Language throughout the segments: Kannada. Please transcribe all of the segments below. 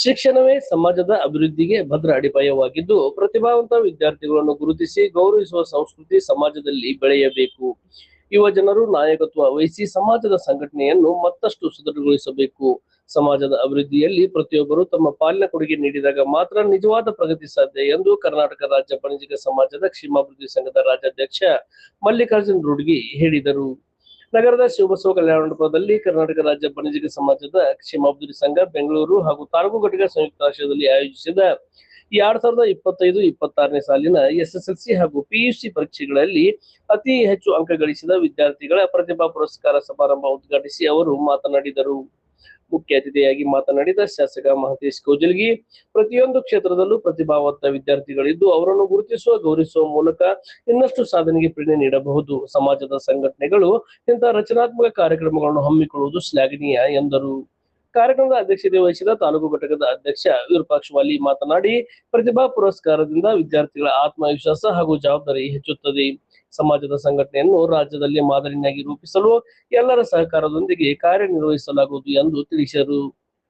ಶಿಕ್ಷಣವೇ ಸಮಾಜದ ಅಭಿವೃದ್ಧಿಗೆ ಭದ್ರ ಅಡಿಪಾಯವಾಗಿದ್ದು, ಪ್ರತಿಭಾವಂತ ವಿದ್ಯಾರ್ಥಿಗಳನ್ನು ಗುರುತಿಸಿ ಗೌರವಿಸುವ ಸಂಸ್ಕೃತಿ ಸಮಾಜದಲ್ಲಿ ಬೆಳೆಯಬೇಕು. ಯುವ ಜನರು ನಾಯಕತ್ವ ವಹಿಸಿ ಸಮಾಜದ ಸಂಘಟನೆಯನ್ನು ಮತ್ತಷ್ಟು ಸುದೃಢಗೊಳಿಸಬೇಕು. ಸಮಾಜದ ಅಭಿವೃದ್ಧಿಯಲ್ಲಿ ಪ್ರತಿಯೊಬ್ಬರು ತಮ್ಮ ಪಾಲಿನ ಕೊಡುಗೆ ನೀಡಿದಾಗ ಮಾತ್ರ ನಿಜವಾದ ಪ್ರಗತಿ ಸಾಧ್ಯ ಎಂದು ಕರ್ನಾಟಕ ರಾಜ್ಯ ಬಣಜಿಗ ಸಮಾಜದ ಕ್ಷೇಮಾಭಿವೃದ್ಧಿ ಸಂಘದ ರಾಜ್ಯಾಧ್ಯಕ್ಷ ಮಲ್ಲಿಕಾರ್ಜುನ್ ರೂಢಗಿ ಹೇಳಿದರು. ನಗರದ ಶಿವಬಸವ ಕಲ್ಯಾಣ ಮಂಟಪದಲ್ಲಿ ಕರ್ನಾಟಕ ರಾಜ್ಯ ಬಣಜಿಗ ಸಮಾಜದ ಕ್ಷೇಮಾಭಿವೃದ್ಧಿ ಸಂಘ ಬೆಂಗಳೂರು ಹಾಗೂ ತಾಲೂಕು ಘಟಕ ಸಂಯುಕ್ತ ಆಶ್ರಯದಲ್ಲಿ ಆಯೋಜಿಸಿದ 2025-26ನೇ ಸಾಲಿನ ಎಸ್ಎಸ್ಎಲ್ಸಿ ಹಾಗೂ ಪಿಯುಸಿ ಪರೀಕ್ಷೆಗಳಲ್ಲಿ ಅತಿ ಹೆಚ್ಚು ಅಂಕ ಗಳಿಸಿದ ವಿದ್ಯಾರ್ಥಿಗಳ ಪ್ರತಿಭಾ ಪುರಸ್ಕಾರ ಸಮಾರಂಭ ಉದ್ಘಾಟಿಸಿ ಅವರು ಮಾತನಾಡಿದರು. ಮುಖ್ಯ ಅತಿಥಿಯಾಗಿ ಮಾತನಾಡಿದ ಶಾಸಕ ಮಹಂತೇಶ್ ಕೌಜಲಗಿ, ಪ್ರತಿಯೊಂದು ಕ್ಷೇತ್ರದಲ್ಲೂ ಪ್ರತಿಭಾವಂತ ವಿದ್ಯಾರ್ಥಿಗಳಿದ್ದು ಅವರನ್ನು ಗುರುತಿಸುವ ಗೌರವಿಸುವ ಮೂಲಕ ಇನ್ನಷ್ಟು ಸಾಧನೆಗೆ ಪ್ರೇರಣೆ ನೀಡಬಹುದು. ಸಮಾಜದ ಸಂಘಟನೆಗಳು ಇಂತಹ ರಚನಾತ್ಮಕ ಕಾರ್ಯಕ್ರಮಗಳನ್ನು ಹಮ್ಮಿಕೊಳ್ಳುವುದು ಶ್ಲಾಘನೀಯ ಎಂದರು. ಕಾರ್ಯಕ್ರಮದ ಅಧ್ಯಕ್ಷತೆ ವಹಿಸಿದ ತಾಲೂಕು ಘಟಕದ ಅಧ್ಯಕ್ಷ ವಿರೂಪಾಕ್ಷ ವಾಲಿ ಮಾತನಾಡಿ, ಪ್ರತಿಭಾ ಪುರಸ್ಕಾರದಿಂದ ವಿದ್ಯಾರ್ಥಿಗಳ ಆತ್ಮವಿಶ್ವಾಸ ಹಾಗೂ ಜವಾಬ್ದಾರಿ ಹೆಚ್ಚುತ್ತದೆ. ಸಮಾಜದ ಸಂಘಟನೆಯನ್ನು ರಾಜ್ಯದಲ್ಲಿ ಮಾದರಿಯಾಗಿ ರೂಪಿಸಲು ಎಲ್ಲರ ಸಹಕಾರದೊಂದಿಗೆ ಕಾರ್ಯನಿರ್ವಹಿಸಲಾಗುವುದು ಎಂದು ತಿಳಿಸಿದರು.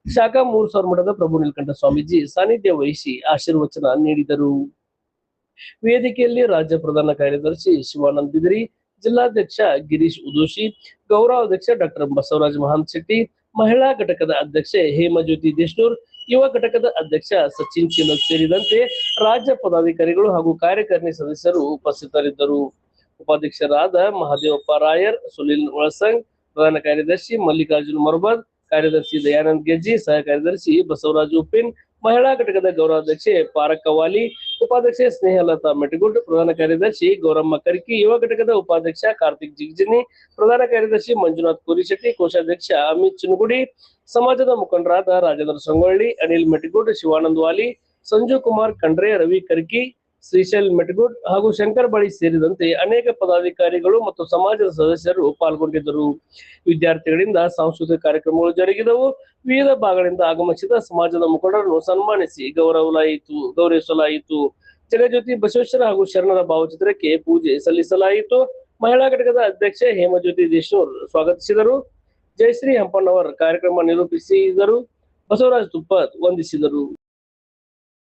ಶಾಖಾ 3000 ಮಠದ ಪ್ರಭು ನೀಲಕಂಠ ಸ್ವಾಮೀಜಿ ಸಾನ್ನಿಧ್ಯ ವಹಿಸಿ ಆಶೀರ್ವಚನ ನೀಡಿದರು. ವೇದಿಕೆಯಲ್ಲಿ ರಾಜ್ಯ ಪ್ರಧಾನ ಕಾರ್ಯದರ್ಶಿ ಶಿವಾನಂದ ಬಿದರಿ, ಜಿಲ್ಲಾಧ್ಯಕ್ಷ ಗಿರೀಶ್ ಉದೋಶಿ, ಗೌರವಾಧ್ಯಕ್ಷ ಡಾಕ್ಟರ್ ಬಸವರಾಜ ಮಹಾಂತ್ ಶೆಟ್ಟಿ, ಮಹಿಳಾ ಘಟಕದ ಅಧ್ಯಕ್ಷೆ ಹೇಮಜ್ಯೋತಿ ದೇಶನೂರ್, ಯುವ ಘಟಕದ ಅಧ್ಯಕ್ಷ ಸಚಿನ್ ಚಿಲಕ್ ಸೇರಿದಂತೆ ರಾಜ್ಯ ಪದಾಧಿಕಾರಿಗಳು ಹಾಗೂ ಕಾರ್ಯಕಾರಿಣಿ ಸದಸ್ಯರು ಉಪಸ್ಥಿತರಿದ್ದರು. ಉಪಾಧ್ಯಕ್ಷರಾದ ಮಹಾದೇವಪ್ಪ ರಾಯರ್, ಸುನಿಲ್ ವಳಸಂಗ್, ಪ್ರಧಾನ ಕಾರ್ಯದರ್ಶಿ ಮಲ್ಲಿಕಾರ್ಜುನ್ ಮರ್ಬದ್, ಕಾರ್ಯದರ್ಶಿ ದಯಾನಂದ್ ಗೆಜ್ಜಿ, ಸಹ ಕಾರ್ಯದರ್ಶಿ ಬಸವರಾಜ್ ಉಪ್ಪಿನ್, ಮಹಿಳಾ ಘಟಕದ ಗೌರವಾಧ್ಯಕ್ಷೆ ಪಾರಕ್ಕ ವಾಲಿ, ಉಪಾಧ್ಯಕ್ಷೆ ಸ್ನೇಹಲತಾ ಮೆಟಗುಡ್, ಪ್ರಧಾನ ಕಾರ್ಯದರ್ಶಿ ಗೌರಮ್ಮ ಕರ್ಕಿ, ಯುವ ಘಟಕದ ಉಪಾಧ್ಯಕ್ಷ ಕಾರ್ತಿಕ್ ಜಿಗ್ಜಿನಿ, ಪ್ರಧಾನ ಕಾರ್ಯದರ್ಶಿ ಮಂಜುನಾಥ್ ಕೋರಿಶೆಟ್ಟಿ, ಕೋಶಾಧ್ಯಕ್ಷ ಅಮಿತ್ ಚಿನುಗುಡಿ, ಸಮಾಜದ ಮುಖಂಡರಾದ ರಾಜೇಂದ್ರ ಸಂಗೊಳ್ಳಿ, ಅನಿಲ್ ಮೆಟಗುಡ್, ಶಿವಾನಂದ್ ವಾಲಿ, ಸಂಜು ಕುಮಾರ್ ಖಂಡ್ರೆ, ರವಿ ಕರ್ಕಿ, ಶ್ರೀಶೈಲ್ ಮೆಟಗುಡ್ ಹಾಗೂ ಶಂಕರ್ ಬಳಿ ಸೇರಿದಂತೆ ಅನೇಕ ಪದಾಧಿಕಾರಿಗಳು ಮತ್ತು ಸಮಾಜದ ಸದಸ್ಯರು ಪಾಲ್ಗೊಂಡಿದ್ದರು. ವಿದ್ಯಾರ್ಥಿಗಳಿಂದ ಸಾಂಸ್ಕೃತಿಕ ಕಾರ್ಯಕ್ರಮಗಳು ಜರುಗಿದವು. ವಿವಿಧ ಭಾಗಗಳಿಂದ ಆಗಮಿಸಿದ ಸಮಾಜದ ಮುಖಂಡರನ್ನು ಸನ್ಮಾನಿಸಿ ಗೌರವಿಸಲಾಯಿತು. ಜಗಜ್ಯೋತಿ ಬಸವೇಶ್ವರ ಹಾಗೂ ಶರಣರ ಭಾವಚಿತ್ರಕ್ಕೆ ಪೂಜೆ ಸಲ್ಲಿಸಲಾಯಿತು. ಮಹಿಳಾ ಘಟಕದ ಅಧ್ಯಕ್ಷೆ ಹೇಮಜ್ಯೋತಿ ದೇಶನೂರ್ ಸ್ವಾಗತಿಸಿದರು. ಜಯಶ್ರೀ ಹಂಪಣ್ಣವರ್ ಕಾರ್ಯಕ್ರಮ ನಿರೂಪಿಸಿದರು. ಬಸವರಾಜ್ ತುಪ್ಪದ್ ವಂದಿಸಿದರು.